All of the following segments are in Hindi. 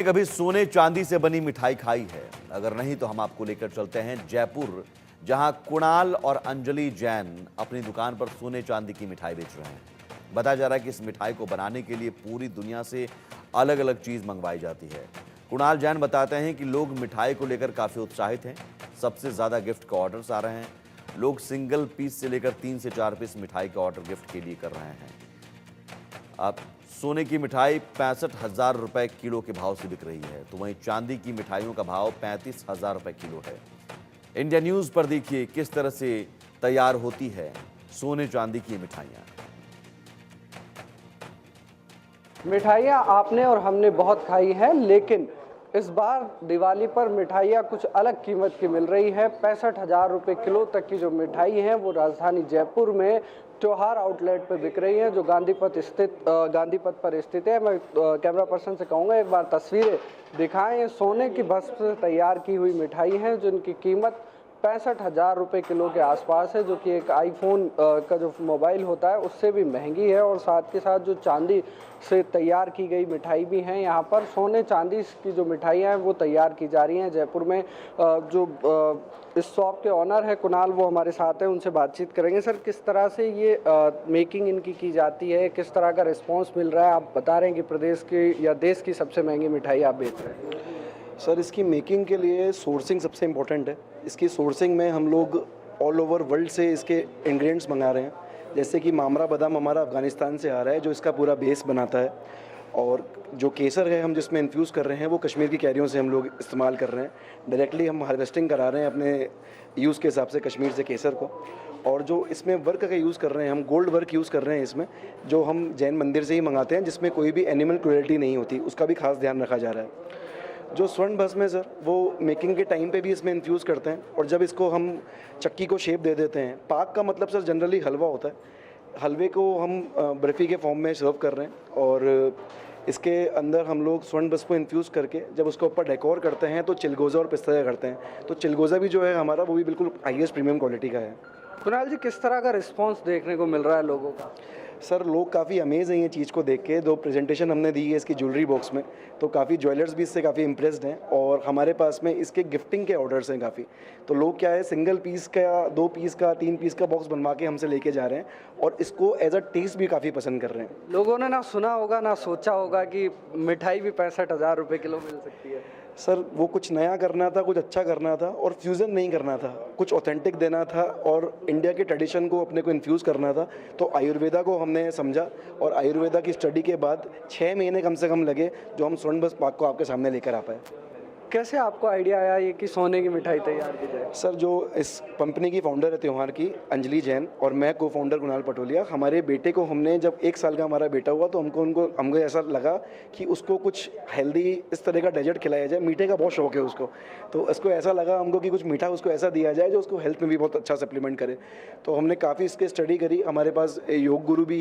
कभी सोने चांदी से बनी मिठाई खाई है? अगर नहीं तो हम आपको लेकर चलते हैं जयपुर, जहां कुणाल और अंजलि जैन अपनी दुकान पर सोने चांदी की मिठाई बेच रहे हैं। बताया जा रहा है कि इस मिठाई को बनाने के लिए पूरी दुनिया से अलग अलग चीज मंगवाई जाती है। कुणाल जैन बताते हैं कि लोग मिठाई को लेकर काफी उत्साहित हैं। सबसे ज्यादा गिफ्ट के ऑर्डर्स आ रहे हैं। लोग सिंगल पीस से लेकर 3 से 4 पीस मिठाई का ऑर्डर गिफ्ट के लिए कर रहे हैं। अब सोने की मिठाई 65,000 रुपए किलो के भाव से बिक रही है, तो वहीं चांदी की मिठाइयों का भाव 35,000 रुपए किलो है। इंडिया न्यूज पर देखिए किस तरह से तैयार होती है सोने चांदी की मिठाइयां। मिठाइयाँ आपने और हमने बहुत खाई हैं, लेकिन इस बार दिवाली पर मिठाइयाँ कुछ अलग कीमत की मिल रही है। 65,000 रुपये किलो तक की जो मिठाई है वो राजधानी जयपुर में त्योहार आउटलेट पर बिक रही है, जो गांधी पथ पर स्थित है। मैं कैमरा पर्सन से कहूँगा एक बार तस्वीरें दिखाएं। सोने की भस्म से तैयार की हुई मिठाई हैं जिनकी कीमत 65,000 रुपये किलो के आसपास है, जो कि एक आईफोन का जो मोबाइल होता है उससे भी महंगी है। और साथ के साथ जो चांदी से तैयार की गई मिठाई भी हैं। यहाँ पर सोने चांदी की जो मिठाइयाँ हैं वो तैयार की जा रही हैं जयपुर में। जो इस शॉप के ऑनर है कुणाल, वो हमारे साथ हैं, उनसे बातचीत करेंगे। सर, किस तरह से ये मेकिंग इनकी की जाती है, किस तरह का रिस्पॉन्स मिल रहा है? आप बता रहे हैं कि प्रदेश की या देश की सबसे महंगी मिठाई आप बेच रहे हैं। सर, इसकी मेकिंग के लिए सोर्सिंग सबसे इम्पोर्टेंट है। इसकी सोर्सिंग में हम लोग ऑल ओवर वर्ल्ड से इसके इंग्रेडिएंट्स मंगा रहे हैं। जैसे कि मामरा बादाम हमारा अफ़गानिस्तान से आ रहा है, जो इसका पूरा बेस बनाता है। और जो केसर है हम जिसमें इन्फ्यूज़ कर रहे हैं वो कश्मीर की कैरियों से हम लोग इस्तेमाल कर रहे हैं। डायरेक्टली हम हार्वेस्टिंग करा रहे हैं अपने यूज़ के हिसाब से कश्मीर से केसर को। और जो इसमें वर्क का यूज़ कर रहे हैं, हम गोल्ड वर्क यूज़ कर रहे हैं इसमें, जो हम जैन मंदिर से ही मंगाते हैं, जिसमें कोई भी एनिमल क्रूएल्टी नहीं होती, उसका भी खास ध्यान रखा जा रहा है। जो स्वर्ण भस्म है सर, वो मेकिंग के टाइम पे भी इसमें इन्फ्यूज़ करते हैं। और जब इसको हम चक्की को शेप दे देते हैं, पाक का मतलब सर जनरली हलवा होता है। हलवे को हम बर्फ़ी के फॉर्म में सर्व कर रहे हैं। और इसके अंदर हम लोग स्वर्ण भस्म को इन्फ्यूज़ करके जब उसके ऊपर डेकोर करते हैं तो चिलगोज़ा और पिस्ता का करते हैं। तो चिलगोज़ा भी जो है हमारा, वो भी बिल्कुल हाईएस्ट प्रीमियम क्वालिटी का है। कुणाल जी, किस तरह का रिस्पॉन्स देखने को मिल रहा है लोगों का? सर, लोग काफ़ी अमेज़ हैं ये चीज़ को देख के। जो प्रेजेंटेशन हमने दी है इसकी ज्वेलरी बॉक्स में, तो काफ़ी ज्वेलर्स भी इससे काफ़ी इम्प्रेस्ड हैं। और हमारे पास में इसके गिफ्टिंग के ऑर्डर्स हैं काफ़ी। तो लोग क्या है, सिंगल पीस का, 2 पीस का, 3 पीस का बॉक्स बनवा के हमसे लेके जा रहे हैं और इसको एज अ टेस्ट भी काफ़ी पसंद कर रहे हैं। लोगों ने ना सुना होगा ना सोचा होगा कि मिठाई भी 65,000 रुपये किलो मिल सकती है। सर, वो कुछ नया करना था, कुछ अच्छा करना था और फ्यूज़न नहीं करना था, कुछ ऑथेंटिक देना था और इंडिया के ट्रेडिशन को अपने को इन्फ्यूज़ करना था। तो आयुर्वेदा को हमने समझा और आयुर्वेदा की स्टडी के बाद 6 महीने कम से कम लगे, जो हम स्वर्ण भस्म पाक को आपके सामने लेकर आ पाए। कैसे आपको आइडिया आया ये कि सोने की मिठाई तैयार की जाए? सर, जो इस कंपनी की फाउंडर है त्योहार की, अंजलि जैन, और मैं को फाउंडर कुणाल पटोलिया, हमारे बेटे को हमने, जब 1 साल का हमारा बेटा हुआ तो हमको ऐसा लगा कि उसको कुछ हेल्दी इस तरह का डेजर्ट खिलाया जाए। मीठे का बहुत शौक है उसको, तो उसको ऐसा लगा हमको कि कुछ मीठा उसको ऐसा दिया जाए जो उसको हेल्थ में भी बहुत अच्छा सप्लीमेंट करे। तो हमने काफ़ी इसके स्टडी करी। हमारे पास योग गुरु भी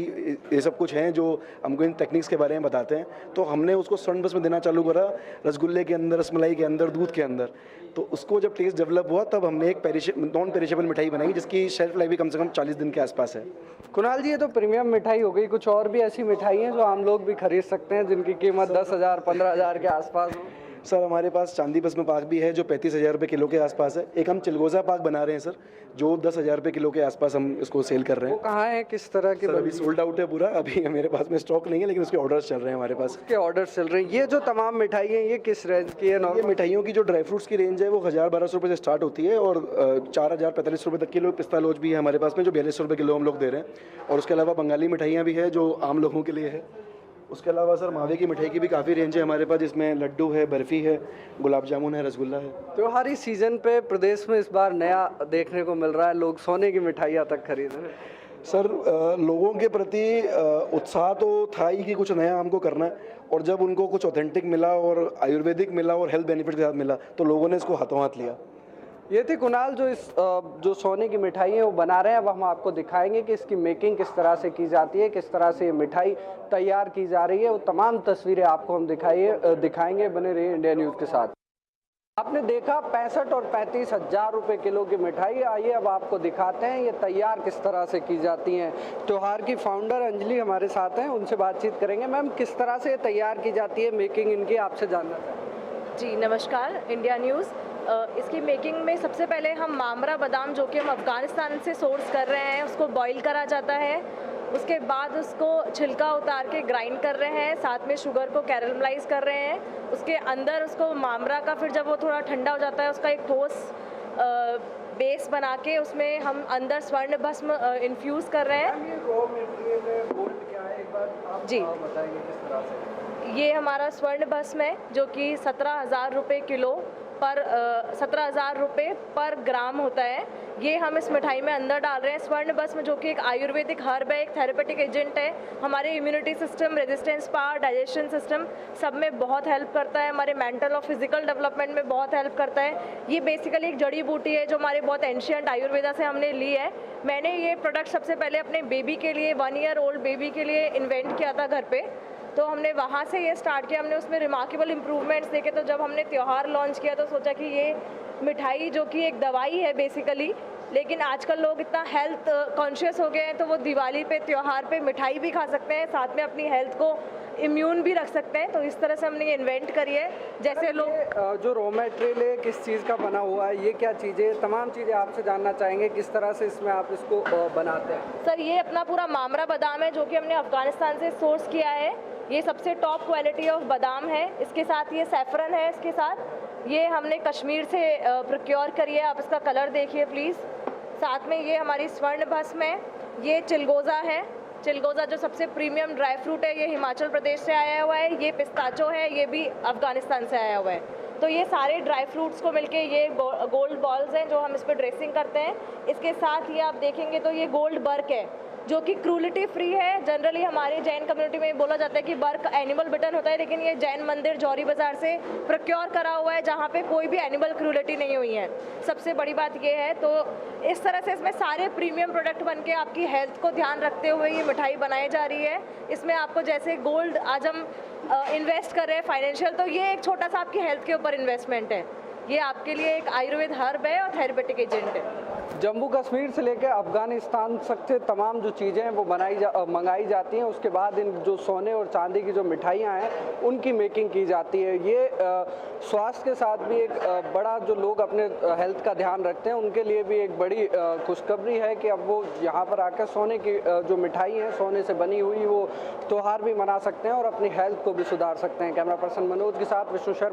ये सब कुछ हैं जो हमको इन टेक्निक्स के बारे में बताते हैं। तो हमने उसको स्वर्ण भस्म में देना चालू करा, रसगुल्ले के अंदर, रसमलाई के अंदर, दूध के अंदर। तो उसको जब टेस्ट डेवलप हुआ तब हमने एक नॉन पेरिशेबल मिठाई बनाई जिसकी शेल्फ लाइफ भी कम से कम 40 दिन के आसपास है। कुणाल जी, ये तो प्रीमियम मिठाई हो गई। कुछ और भी ऐसी मिठाई हैं जो आम लोग भी खरीद सकते हैं जिनकी कीमत 10,000 15,000 के आसपास हो? सर, हमारे पास चांदी भस्म पाक भी है जो 35,000 रुपये किलो के आसपास है। एक हम चिलगोज़ा पाक बना रहे हैं सर, जो 10,000 रुपये किलो के आसपास हम इसको सेल कर रहे हैं। वो कहाँ है, किस तरह के? सर, अभी सोल्ड आउट है पूरा, अभी मेरे पास में स्टॉक नहीं है, लेकिन उसके ऑर्डर्स चल रहे हैं हमारे पास। उसके ऑर्डर्स चल रहे हैं। ये जो तमाम मिठाई है ये किस रेंज की है? ये मिठाइयों की जो ड्राई फ्रूट्स की रेंज है वो 1,000-1,200 रुपये से स्टार्ट होती है और 4,045 रुपये तक किलो पिस्ता लोज भी है हमारे पास में, जो 4200 रुपये किलो हम लोग दे रहे हैं। और उसके अलावा बंगाली मिठाइयाँ भी है जो आम लोगों के लिए है। उसके अलावा सर, मावे की मिठाई की भी काफ़ी रेंज है हमारे पास, जिसमें लड्डू है, बर्फ़ी है, गुलाब जामुन है, रसगुल्ला है। त्योहारी सीजन पे प्रदेश में इस बार नया देखने को मिल रहा है, लोग सोने की मिठाइयाँ तक खरीद रहे हैं। सर, लोगों के प्रति उत्साह तो था ही कि कुछ नया हमको करना है। और जब उनको कुछ ऑथेंटिक मिला और आयुर्वेदिक मिला और हेल्थ बेनिफिट के साथ मिला तो लोगों ने इसको हाथों हाथ लिया। ये थे कुणाल जो जो सोने की मिठाई है वो बना रहे हैं। अब हम आपको दिखाएंगे कि इसकी मेकिंग किस तरह से की जाती है, किस तरह से ये मिठाई तैयार की जा रही है। वो तमाम तस्वीरें आपको हम दिखाएंगे। बने रहिए इंडिया न्यूज़ के साथ। आपने देखा 65 और 35 हजार रुपए किलो की मिठाई। आइए अब आपको दिखाते हैं ये तैयार किस तरह से की जाती हैं। त्योहार की फाउंडर अंजलि हमारे साथ हैं, उनसे बातचीत करेंगे। मैम, किस तरह से ये तैयार की जाती है, मेकिंग इनकी आपसे जानना चाहेंगे। जी नमस्कार, इंडिया न्यूज़। इसकी मेकिंग में सबसे पहले हम मामरा बादाम, जो कि हम अफ़गानिस्तान से सोर्स कर रहे हैं, उसको बॉईल करा जाता है। उसके बाद उसको छिलका उतार के ग्राइंड कर रहे हैं, साथ में शुगर को कैरमलाइज कर रहे हैं। उसके अंदर उसको मामरा का, फिर जब वो थोड़ा ठंडा हो जाता है, उसका एक ठोस बेस बना के उसमें हम अंदर स्वर्ण भस्म इन्फ्यूज़ कर रहे हैं। ये रॉ मटेरियल है, गोल्ड क्या है, एक बार आप जी बताएंगे किस तरह से। ये हमारा स्वर्ण भस्म है, जो कि 17,000 रुपये किलो पर 17,000 रुपये पर ग्राम होता है। ये हम इस मिठाई में अंदर डाल रहे हैं। स्वर्ण भस्म जो कि एक आयुर्वेदिक हर्ब है, एक थेरेपेटिक एजेंट है, हमारे immunity system, resistance power, digestion system सब में बहुत हेल्प करता है। हमारे मेंटल और फिजिकल डेवलपमेंट में बहुत हेल्प करता है। ये बेसिकली एक जड़ी बूटी है जो हमारे बहुत एंशियंट आयुर्वेदा से हमने ली है। मैंने ये प्रोडक्ट सबसे पहले अपने बेबी के लिए, 1 ईयर ओल्ड बेबी के लिए इन्वेंट किया था घर पे। तो हमने वहाँ से ये स्टार्ट किया। हमने उसमें रिमार्केबल इम्प्रूवमेंट्स देखे। तो जब हमने त्यौहार लॉन्च किया तो सोचा कि ये मिठाई जो कि एक दवाई है बेसिकली, लेकिन आजकल लोग इतना हेल्थ कॉन्शियस हो गए हैं, तो वो दिवाली पे, त्यौहार पे मिठाई भी खा सकते हैं, साथ में अपनी हेल्थ को इम्यून भी रख सकते हैं। तो इस तरह से हमने ये इन्वेंट करी है। जैसे लोग जो रॉ मटेरियल है किस चीज़ का बना हुआ है, ये क्या चीज़ें, तमाम चीज़ें आपसे जानना चाहेंगे किस तरह से इसमें आप इसको बनाते हैं। सर, ये अपना पूरा मामरा बादाम है, जो कि हमने अफ़गानिस्तान से सोर्स किया है। ये सबसे टॉप क्वालिटी ऑफ बादाम है। इसके साथ ये सैफरन है, इसके साथ ये हमने कश्मीर से प्रोक्योर करी है। आप इसका कलर देखिए प्लीज़। साथ में ये हमारी स्वर्ण भस्म है। ये चिलगोज़ा है। चिलगोज़ा जो सबसे प्रीमियम ड्राई फ्रूट है, ये हिमाचल प्रदेश से आया हुआ है। ये पिस्ताचो है, ये भी अफ़गानिस्तान से आया हुआ है। तो ये सारे ड्राई फ्रूट्स को मिलके ये गोल्ड बॉल्स हैं जो हम इस पर ड्रेसिंग करते हैं। इसके साथ ये आप देखेंगे तो ये गोल्ड बर्क है, जो कि क्रूलिटी फ्री है। जनरली हमारे जैन कम्युनिटी में बोला जाता है कि बर्क एनिमल बिटन होता है, लेकिन ये जैन मंदिर जौहरी बाज़ार से प्रोक्योर करा हुआ है, जहाँ पे कोई भी एनिमल क्रूलिटी नहीं हुई है। सबसे बड़ी बात ये है। तो इस तरह से इसमें सारे प्रीमियम प्रोडक्ट बन के आपकी हेल्थ को ध्यान रखते हुए ये मिठाई बनाई जा रही है। इसमें आपको जैसे गोल्ड आज हम इन्वेस्ट कर रहे हैं फाइनेंशियल, तो ये एक छोटा सा आपकी हेल्थ के ऊपर इन्वेस्टमेंट है। ये आपके लिए एक आयुर्वेद हर्ब है और थेरेपेटिक एजेंट है। जम्मू कश्मीर से लेकर अफ़गानिस्तान तक से तमाम जो चीज़ें हैं वो मंगाई जाती हैं। उसके बाद इन जो सोने और चांदी की जो मिठाइयाँ हैं उनकी मेकिंग की जाती है। ये स्वास्थ्य के साथ भी एक बड़ा, जो लोग अपने हेल्थ का ध्यान रखते हैं उनके लिए भी एक बड़ी खुशखबरी है कि अब वो यहाँ पर आकर सोने की जो मिठाई है, सोने से बनी हुई, वो त्यौहार भी मना सकते हैं और अपनी हेल्थ को भी सुधार सकते हैं। कैमरा पर्सन मनोज के साथ विष्णु शर्मा।